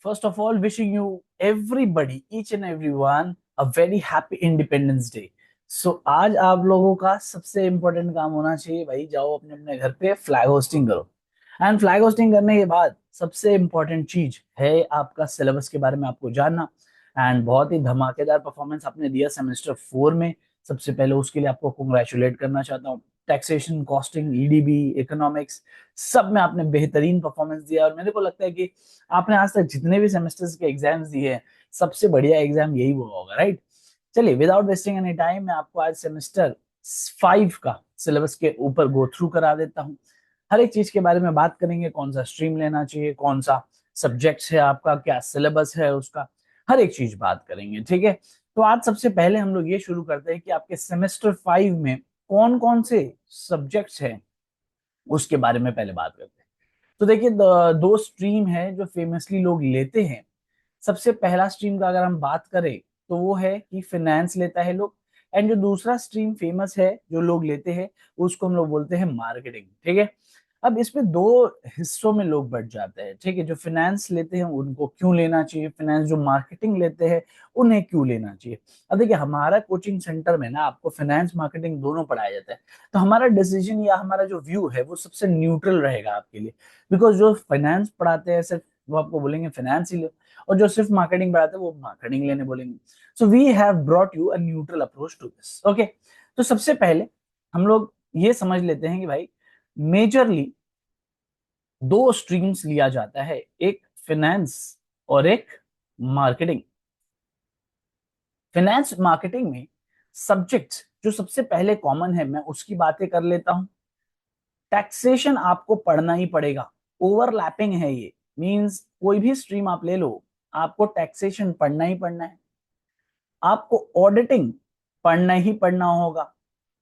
First of all, wishing you everybody, each and everyone, a very happy Independence Day. So आज आप लोगों का सबसे इम्पोर्टेंट काम होना चाहिए भाई, जाओ अपने अपने घर पे फ्लैग होस्टिंग करो। एंड फ्लैग होस्टिंग करने के बाद सबसे इम्पोर्टेंट चीज है आपका सिलेबस के बारे में आपको जानना। एंड बहुत ही धमाकेदार परफॉर्मेंस आपने दिया सेमेस्टर 4 में। सबसे पहले उसके लिए आपको कंग्रेचुलेट करना चाहता हूँ। टैक्सेशन, कॉस्टिंग, ईडीबी, इकोनॉमिक्स, सब में आपने बेहतरीन परफॉर्मेंस दिया। और मेरे को लगता है कि आपने आज तक जितने भी सेमेस्टर्स के एग्जाम्स दिए हैं, सबसे बढ़िया एग्जाम यही हुआ होगा, राइट? चलिए, विदाउट वेस्टिंग एनी टाइम, मैं आपको आज सेमेस्टर 5 का सिलेबस के ऊपर गो थ्रू करा देता हूँ। हर एक चीज के बारे में बात करेंगे, कौन सा स्ट्रीम लेना चाहिए, कौन सा सब्जेक्ट है आपका, क्या सिलेबस है उसका, हर एक चीज बात करेंगे, ठीक है? तो आज सबसे पहले हम लोग ये शुरू करते हैं कि आपके सेमेस्टर 5 में कौन कौन से सब्जेक्ट्स हैं, उसके बारे में पहले बात करते हैं। तो देखिए, दो स्ट्रीम है जो फेमसली लोग लेते हैं। सबसे पहला स्ट्रीम का अगर हम बात करें तो वो है कि फिनेंस लेता है लोग। एंड जो दूसरा स्ट्रीम फेमस है जो लोग लेते हैं, उसको हम लोग बोलते हैं मार्केटिंग, ठीक है? अब इसमें दो हिस्सों में लोग बट जाते हैं, ठीक है? जो फिनेंस लेते हैं उनको क्यों लेना चाहिए, फिनेंस जो मार्केटिंग लेते हैं उन्हें क्यों लेना चाहिए। अब देखिए, हमारा कोचिंग सेंटर में ना आपको फिनेंस मार्केटिंग दोनों पढ़ाया जाता है। तो हमारा डिसीजन या हमारा जो व्यू है वो सबसे न्यूट्रल रहेगा आपके लिए। बिकॉज जो फाइनेंस पढ़ाते हैं सिर्फ वो आपको बोलेंगे फाइनेंस ही लो, और जो सिर्फ मार्केटिंग पढ़ाते हैं वो मार्केटिंग लेने बोलेंगे। So we have brought you a neutral approach to this, okay? तो सबसे पहले हम लोग ये समझ लेते हैं कि भाई, मेजरली दो स्ट्रीम्स लिया जाता है, एक फिनेंस और एक मार्केटिंग। फिनेंस मार्केटिंग में सब्जेक्ट्स जो सबसे पहले कॉमन है, मैं उसकी बातें कर लेता हूं। टैक्सेशन आपको पढ़ना ही पड़ेगा, ओवरलैपिंग है ये। मींस कोई भी स्ट्रीम आप ले लो, आपको टैक्सेशन पढ़ना ही पढ़ना है। आपको ऑडिटिंग पढ़ना ही पढ़ना होगा,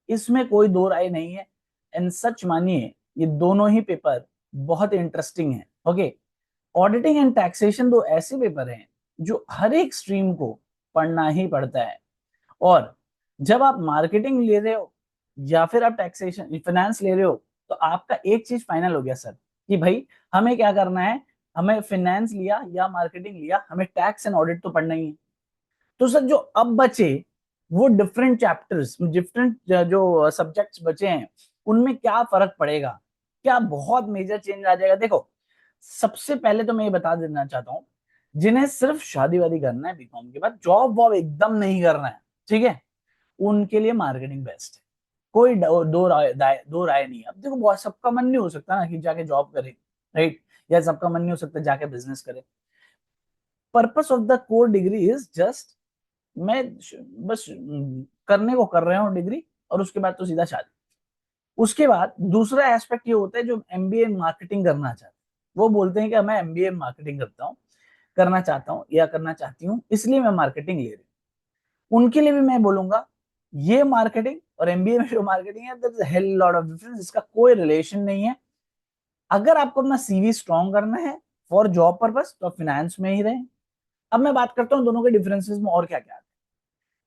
इसमें कोई दो राय नहीं है। एंड सच मानिए, ये दोनों ही पेपर बहुत इंटरेस्टिंग है, ओके? ऑडिटिंग एंड टैक्सेशन दो ऐसे पेपर हैं जो हर एक स्ट्रीम को पढ़ना ही पड़ता है। और जब आप मार्केटिंग ले रहे हो या फिर आप टैक्सेशन फाइनेंस ले रहे हो, तो आपका एक चीज फाइनल हो गया सर, कि भाई हमें क्या करना है। हमें फाइनेंस लिया या मार्केटिंग लिया, हमें टैक्स एंड ऑडिट तो पढ़ना ही है। तो सर जो अब बचे वो डिफरेंट चैप्टर्स, डिफरेंट जो सब्जेक्ट्स बचे हैं, उनमें क्या फर्क पड़ेगा, क्या बहुत मेजर चेंज आ जाएगा? देखो, सबसे पहले तो मैं ये बता देना चाहता हूँ, जिन्हें सिर्फ शादी वादी करना है बीकॉम के बाद, जॉब वॉब एकदम नहीं करना है, ठीक है, उनके लिए मार्केटिंग बेस्ट है। कोई दो राय नहीं है। अब देखो, बहुत सबका मन नहीं हो सकता ना कि जाके जॉब करे, राइट? या सबका मन नहीं हो सकता जाके बिजनेस करे। Purpose of the core degree is just, मैं बस करने को कर रहा हूँ डिग्री, और उसके बाद तो सीधा शादी। उसके बाद दूसरा एस्पेक्ट ये होता है, जो एमबीए मार्केटिंग करना चाहते हैं वो बोलते हैं कि मैं एमबीए मार्केटिंग करता हूँ, करना चाहता हूँ या करना चाहती हूँ, इसलिए मैं मार्केटिंग ले रही हूँ। उनके लिए भी मैं बोलूंगा, ये मार्केटिंग और एमबीए में जो मार्केटिंग है, there is a hell lot of difference, इसका कोई रिलेशन नहीं है। अगर आपको अपना सीवी स्ट्रॉन्ग करना है फॉर जॉब पर्पस, तो आप फाइनेंस में ही रहें। अब मैं बात करता हूँ दोनों के डिफरेंसेस में और क्या क्या है।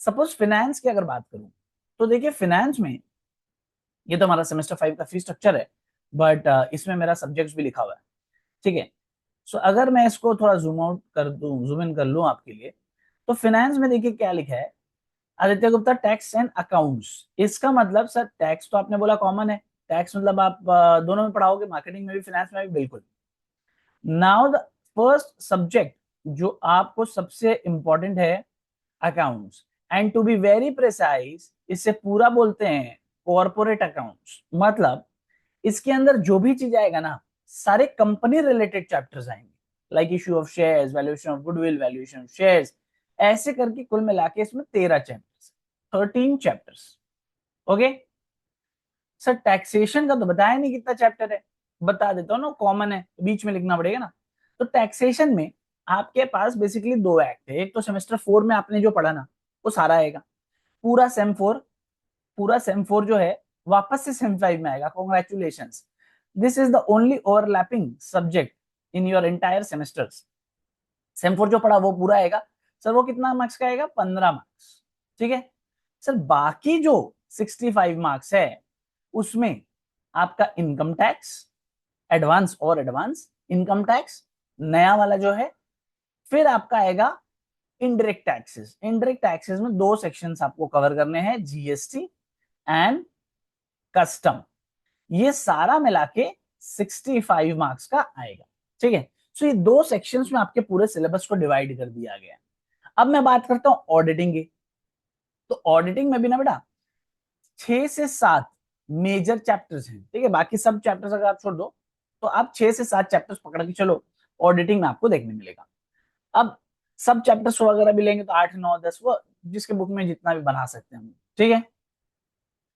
सपोज फाइनेंस की अगर बात करूं, तो देखिए फाइनेंस में, ये तो हमारा सेमेस्टर 5 का फी स्ट्रक्चर है, बट इसमें मेरा सब्जेक्ट्स भी लिखा हुआ है, ठीक है? सो अगर मैं इसको थोड़ा जूम आउट कर दूं, जूम इन कर लूं आपके लिए, तो फाइनेंस में देखिए क्या लिखा है। Aditya Gupta, tax and accounts. इसका मतलब सर, टैक्स तो आपने बोला कॉमन है, टैक्स मतलब आप दोनों में पढ़ाओगे, मार्केटिंग में भी फाइनेंस में भी, बिल्कुल। नाउ द फर्स्ट सब्जेक्ट जो आपको सबसे इंपॉर्टेंट है, accounts. And to be very precise, इसे पूरा बोलते हैं कॉर्पोरेट अकाउंट्स। मतलब इसके अंदर जो भी चीज आएगा ना, सारे कंपनी रिलेटेड चैप्टर्स आएंगे, like issue of shares, valuation of goodwill, valuation of shares, ऐसे करके कुल मिला के इसमें 13 chapters, 13 chapters, okay? Sir taxation का तो बताया नहीं कितना चैप्टर है, बता देता हूँ ना, कॉमन है तो बीच में लिखना पड़ेगा ना। तो टैक्सेशन में आपके पास बेसिकली दो एक्ट है। एक तो सेमेस्टर 4 में आपने जो पढ़ा ना, वो सारा आएगा, पूरा सेम 4। पूरा सेम 4 जो है वापस से सेम 5 में आएगा, congratulation. This is the only overlapping subject in your entire semesters. Same 4 जो पढ़ा वो पूरा आएगा। सर वो कितना मार्क्स का आएगा? 15 मार्क्स, ठीक है? सर बाकी जो 65 मार्क्स है, उसमें आपका इनकम टैक्स, एडवांस और एडवांस इनकम टैक्स, नया वाला जो है फिर आपका आएगा इनडायरेक्ट टैक्सेस। इनडायरेक्ट टैक्सेस में दो सेक्शंस आपको कवर करने हैं, जीएसटी एंड कस्टम। ये सारा मिला के 65 मार्क्स का आएगा, ठीक है। सो ये दो सेक्शंस में आपके पूरे सिलेबस को डिवाइड कर दिया गया है। अब मैं बात करता हूं ऑडिटिंग की। तो ऑडिटिंग में भी ना बेटा 6 से 7 मेजर चैप्टर्स हैं, ठीक है। बाकी सब चैप्टर्स अगर आप छोड़ दो तो आप 6 से 7 चैप्टर्स पकड़ के चलो, ऑडिटिंग में आपको देखने मिलेगा। अब सब चैप्टर्स वगैरह भी लेंगे तो 8 9 10, वो जिसके बुक में जितना भी बना सकते हैं हम, ठीक है।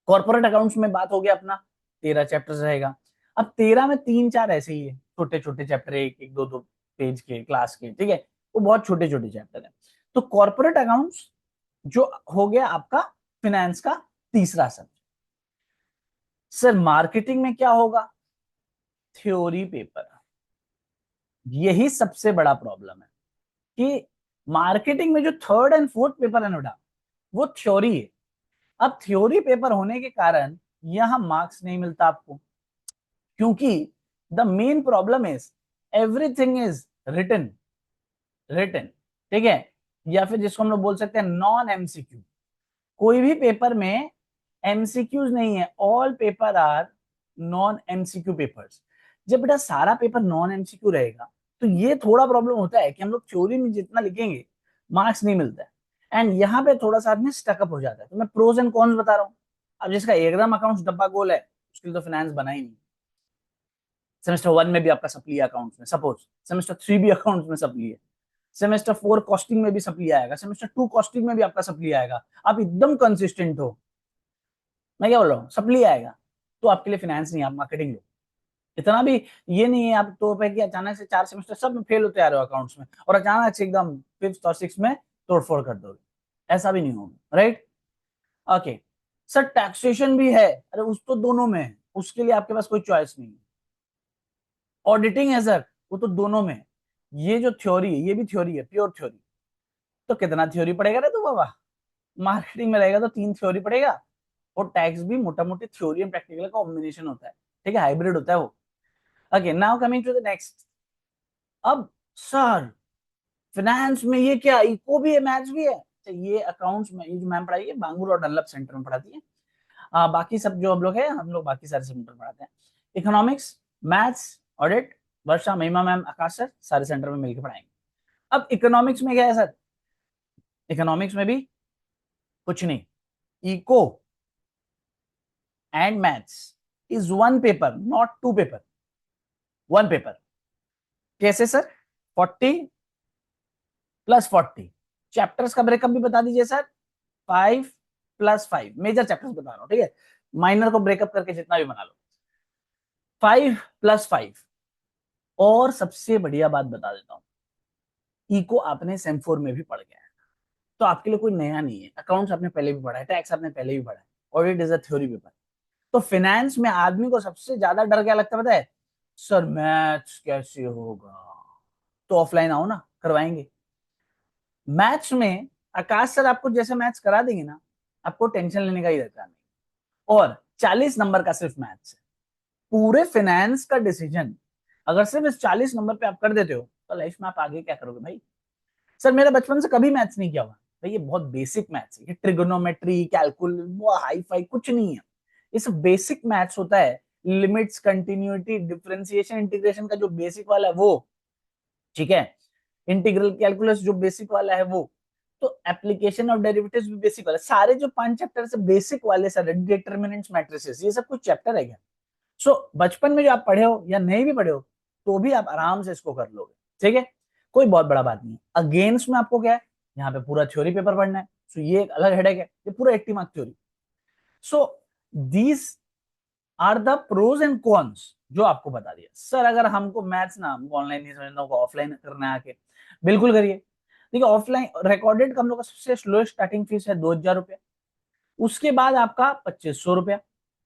कॉर्पोरेट अकाउंट्स में बात हो गया अपना 13 चैप्टर्स रहेगा। अब 13 में 3 4 ऐसे ही है, छोटे छोटे चैप्टर, एक एक दो दो पेज के क्लास के, ठीक है। वो बहुत छोटे छोटे चैप्टर है। तो कॉर्पोरेट अकाउंट्स जो हो गया आपका फिनेंस का तीसरा सब्जेक्ट। सर मार्केटिंग में क्या होगा? Theory paper. यही सबसे बड़ा प्रॉब्लम है कि मार्केटिंग में जो थर्ड एंड फोर्थ पेपर है नोटा, वो थ्योरी है। अब थ्योरी पेपर होने के कारण यहां मार्क्स नहीं मिलता आपको, क्योंकि the main problem is everything is written. Written, ठीक है। या फिर जिसको हम लोग बोल सकते हैं नॉन एमसीक्यू। कोई भी पेपर में एमसीक्यूज नहीं है, all paper are non MCQ papers. जब बेटा सारा पेपर नॉन एमसीक्यू रहेगा तो ये थोड़ा प्रॉब्लम होता है कि हम लोग थ्योरी में जितना लिखेंगे मार्क्स नहीं मिलता है। एंड यहाँ पे थोड़ा सा आदमी स्टकअप हो जाता है। तो मैं प्रोज एंड कॉन्स बता रहा हूँ। अब जिसका एकदम अकाउंट्स डब्बा गोल है उसके लिए तो फाइनेंस बना ही नहीं। सेमेस्टर 1 में भी आपका सप्ली अकाउंट्स में, सपोज सेमेस्टर 3 भी अकाउंट्स में सप्ली है, सेमेस्टर 4 कॉस्टिंग में भी सप्ली आएगा, सेमेस्टर 2 कॉस्टिंग में भी आपका सप्ली आएगा। आप एकदम कंसिस्टेंट हो, मैं क्या बोल रहा हूँ, सप्ली आएगा, तो आपके लिए फाइनेंस नहीं, आप मार्केटिंग लो। इतना भी ये नहीं है आप तो पे कि अचानक से 4 सेमेस्टर सब में फेल होते आ रहे हो अकाउंट्स में और अचानक से एकदम 5th और 6th में तोड़फोड़ कर दोगे, ऐसा भी नहीं होगा, राइट। ओके सर टैक्सेशन भी है, अरे उस तो दोनों में है, उसके लिए आपके पास कोई चॉइस नहीं है। ऑडिटिंग है सर, वो तो दोनों में है। ये जो थ्योरी है ये भी थ्योरी है, प्योर थ्योरी। तो कितना थ्योरी पड़ेगा रे तू बाबा? मार्केटिंग में रहेगा तो 3 थ्योरी पड़ेगा, और टैक्स भी मोटा मोटी थ्योरी एंड प्रैक्टिकल का कॉम्बिनेशन होता है, ठीक है, हाइब्रिड होता है वो। Okay now coming to the next. अब सर फाइनेंस में ये क्या, इको भी है, मैथ्स भी है? तो ये अकाउंट्स में ये जो मैम पढ़ाई है बांगुर और डनलप सेंटर में पढ़ाती है। बाकी सब जो हम लोग है हम लोग बाकी सारे सेंटर पढ़ाते हैं। इकोनॉमिक्स, मैथ्स, ऑडिट वर्षा, महिमा मैम, आकाश सर सारे सेंटर में मिलकर पढ़ाएंगे। अब इकोनॉमिक्स में क्या है सर? इकोनॉमिक्स में भी कुछ नहीं, eco and maths is one paper, not two paper, one paper. कैसे सर? 40 + 40 चैप्टर्स का ब्रेकअप भी बता दीजिए सर। 5 + 5 मेजर चैप्टर्स बता रहा हूँ, ठीक है, माइनर को ब्रेकअप करके जितना भी बना लो। 5 + 5। और सबसे बढ़िया बात बता देता हूँ, इको आपने सेम 4 में भी पढ़ गया है, तो आपके लिए कोई नया नहीं है। अकाउंट्स आपने पहले भी पढ़ा है, टैक्स आपने पहले भी पढ़ा है, audit is a theory paper. तो फाइनेंस में आदमी को सबसे ज्यादा डर क्या लगता है पता है? सर मैथ्स कैसे होगा? तो ऑफलाइन आओ ना, करवाएंगे। मैथ्स में आकाश सर आपको जैसे मैथ्स करा देंगे ना, आपको टेंशन लेने का ही रहता नहीं। और 40 नंबर का सिर्फ मैथ्स है। पूरे फाइनेंस का डिसीजन अगर सिर्फ इस 40 नंबर पे आप कर देते हो तो लाइफ में आप आगे क्या करोगे भाई? सर मेरा बचपन से कभी मैथ्स नहीं किया हुआ भाई, ये बहुत बेसिक मैथ्स है, ये ट्रिगोनोमेट्री कैलकुल वो हाई फाई कुछ नहीं है। ये सब बेसिक मैथ्स होता है। लिमिट्स, कंटिन्यूटी, डिफरेंशिएशन, इंटीग्रेशन का जो बेसिक वाला है वो, ठीक है, इंटीग्रल कैलकुलस जो बेसिक वाला है वो, तो एप्लीकेशन ऑफ डेरिवेटिव्स भी बेसिक वाला, सारे जो 5 चैप्टर से बेसिक वाले सारे डिटरमिनेंट्स, मैट्रिसेस, ये सब कुछ चैप्टर है क्या? सो बचपन में जो आप पढ़े हो या नहीं भी पढ़े हो तो भी आप आराम से इसको कर लोगे, ठीक है, कोई बहुत बड़ा बात नहीं है। अगेंस्ट में आपको क्या है, यहाँ पे पूरा थ्योरी पेपर पढ़ना है, सो ये एक अलग हेडेक है, ये पूरा 80 mark theory. So these are the pros and cons जो आपको बता दिया। सर अगर हमको मैथ्स ना हमको ऑनलाइन नहीं समझना होगा, ऑफलाइन करना है आके, बिल्कुल करिए। देखिए ऑफलाइन रिकॉर्डेड का हम लोग का सबसे स्लोएस्ट स्टार्टिंग फीस है 2,000 रुपया। उसके बाद आपका 2500 रुपया।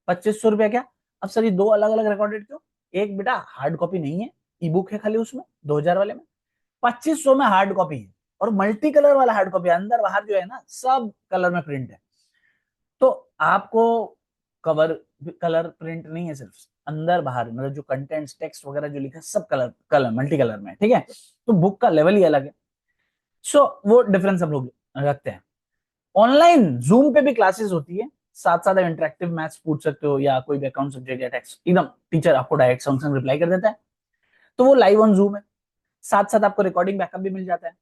2500 रुपया क्या? अब सर ये दो अलग अलग रिकॉर्डेड क्यों? एक बेटा हार्ड कॉपी नहीं है, ई बुक है खाली उसमें 2,000 वाले में। 2500 में हार्ड कॉपी है, और मल्टी कलर वाला हार्ड कॉपी, अंदर बाहर जो है ना सब कलर में प्रिंट है। तो आपको कवर कलर प्रिंट नहीं है, सिर्फ अंदर बाहर मतलब जो कंटेंट्स टेक्स्ट वगैरह जो लिखा है सब कलर कलर मल्टी कलर में, ठीक है। तो बुक का लेवल ही अलग है। सो वो डिफरेंस हम लोग रखते हैं। ऑनलाइन जूम पे भी क्लासेस होती है, साथ साथ आप इंटरेक्टिव मैथ्स पूछ सकते हो या कोई भी अकाउंट सब्जेक्ट या टेक्स्ट, एकदम टीचर आपको डायरेक्ट संग रिप्लाई कर देता है, तो वो लाइव ऑन जूम है। साथ साथ आपको रिकॉर्डिंग बैकअप भी मिल जाता है।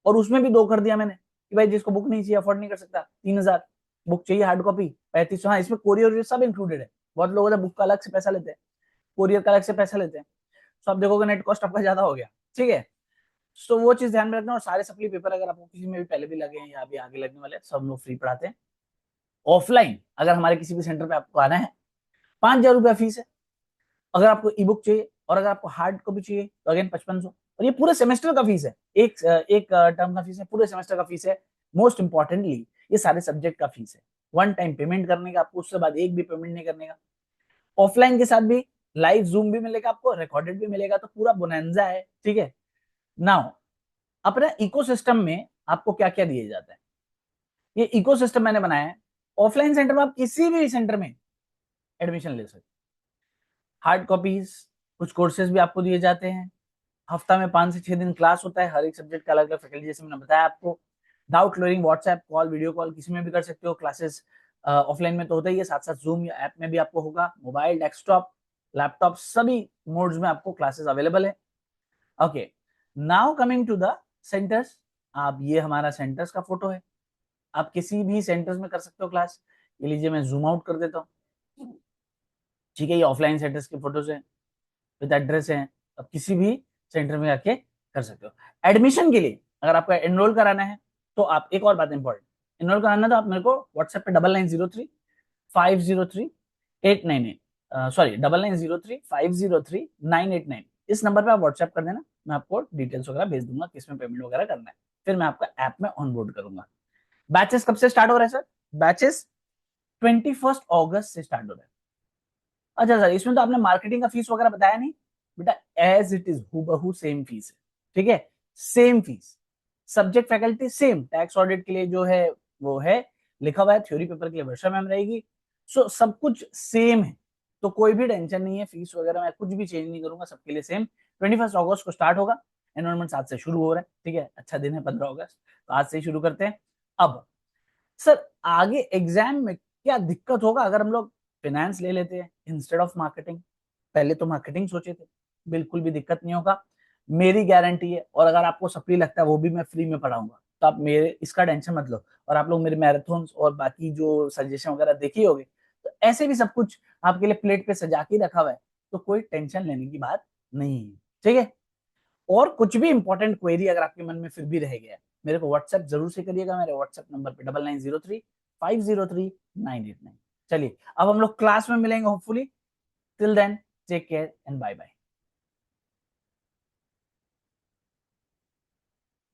और उसमें भी दो कर दिया मैंने कि भाई जिसको बुक नहीं चाहिए, अफोर्ड नहीं कर सकता, 3,000, बुक चाहिए हार्ड कॉपी 3500। हाँ, इसमें कोरियर सब इंक्लूडेड है। बहुत लोग होता है बुक का अलग से पैसा लेते हैं, कोरियर का अलग से पैसा लेते हैं, तो आप देखोगे नेट कॉस्ट आपका ज्यादा हो गया। ठीक है, तो वो चीज ध्यान में रखना। और सारे सप्ली पेपर अगर आपको किसी में भी पहले भी लगे हैं या अभी आगे लगने वाले हैं, सब लोग फ्री पढ़ाते हैं। ऑफलाइन अगर हमारे किसी भी सेंटर पे आपको आना है, 5,000 रुपया फीस है। अगर आपको ई बुक चाहिए और अगर आपको हार्ड कॉपी चाहिए तो अगेन 5500। और ये पूरे सेमेस्टर का फीस है, एक टर्म का फीस है, पूरे सेमेस्टर का फीस है। मोस्ट इंपॉर्टेंटली ये सारे सब्जेक्ट का फीस है। वन टाइम पेमेंट करने का आपको, उसके बाद एक भी पेमेंट नहीं करने का। ऑफलाइन के साथ भी लाइव जूम भी मिलेगा आपको, रिकॉर्डेड भी मिलेगा, तो पूरा बोनेंजा है। ठीक है, नाउ अपने इकोसिस्टम में आपको क्या क्या दिए जाते हैं, ये इकोसिस्टम मैंने बनाया है। ऑफलाइन सेंटर में आप किसी भी सेंटर में एडमिशन ले सकते। हार्ड कॉपीज, कुछ कोर्सेज भी आपको दिए जाते हैं। हफ्ता में 5 से 6 दिन क्लास होता है, हर एक सब्जेक्ट का अलग अलग फैकल्टी, जैसे मैंने बताया आपको। Doubt clearing WhatsApp call, video call, किसी में भी कर सकते हो। क्लासेस ऑफलाइन में तो होता ही है, साथ साथ जूम या ऐप में भी आपको होगा। मोबाइल, डेस्कटॉप, लैपटॉप, सभी मोड्स में आपको क्लासेस अवेलेबल है। Okay, now coming to the centres. आप, ये हमारा सेंटर्स का फोटो है। आप किसी भी सेंटर्स में कर सकते हो क्लास। ये लीजिए, मैं जूम आउट कर देता हूँ। ठीक है, ये ऑफलाइन सेंटर्स की फोटोज है, विद एड्रेस है। आप किसी भी सेंटर में आके कर सकते हो। एडमिशन के लिए अगर आपको एनरोल कराना है, तो आप, एक और बात इंपॉर्टेंट, एनरोल कराना है तो आप मेरे को व्हाट्सएप पे 9903 503 899, सॉरी 9903 503 989, इस नंबर पे आप व्हाट्सएप कर देना। मैं आपको डिटेल्स वगैरह भेज दूंगा, किसमें पेमेंट वगैरह करना है। फिर मैं आपका ऐप में ऑनबोर्ड करूंगा। बैचेस कब से स्टार्ट हो रहे हैं सर? बैचेस 21 अगस्त से स्टार्ट हो रहे हैं। अच्छा सर, इसमें तो आपने मार्केटिंग का फीस वगैरह बताया नहीं। बेटा, एज इट इज हूबहू सेम फीस है। ठीक है, same fees, subject faculty same. Tax audit के लिए जो है वो है लिखा हुआ है, थ्योरी पेपर के लिए वर्षा मैम रहेगी। सो सब कुछ सेम है, तो कोई भी टेंशन नहीं है। फीस वगैरह मैं कुछ भी चेंज नहीं करूंगा, सबके लिए सेम। 21 अगस्त को स्टार्ट होगा। एनरोलमेंट आज से शुरू हो रहा है। ठीक है, अच्छा दिन है 15 अगस्त, तो आज से ही शुरू करते हैं। अब सर, आगे एग्जाम में क्या दिक्कत होगा अगर हम लोग फाइनेंस ले लेते हैं इंस्टेड ऑफ मार्केटिंग? पहले तो मार्केटिंग सोचे थे, बिल्कुल भी दिक्कत नहीं होगा, मेरी गारंटी है। और अगर आपको सप्ली लगता है, वो भी मैं फ्री में पढ़ाऊंगा, तो आप मेरे इसका टेंशन मत लो। और आप लोग मेरे मैराथन्स और बाकी जो सजेशन वगैरह देखी होगी, तो ऐसे भी सब कुछ आपके लिए प्लेट पे सजा के रखा हुआ है, तो कोई टेंशन लेने की बात नहीं है। ठीक है, और कुछ भी इंपॉर्टेंट क्वेरी अगर आपके मन में फिर भी रह गया, मेरे को व्हाट्सएप जरूर से करिएगा, मेरे व्हाट्सएप नंबर पे 9903 503 989। चलिए, अब हम लोग क्लास में मिलेंगे hopefully. Till then, take care and bye bye.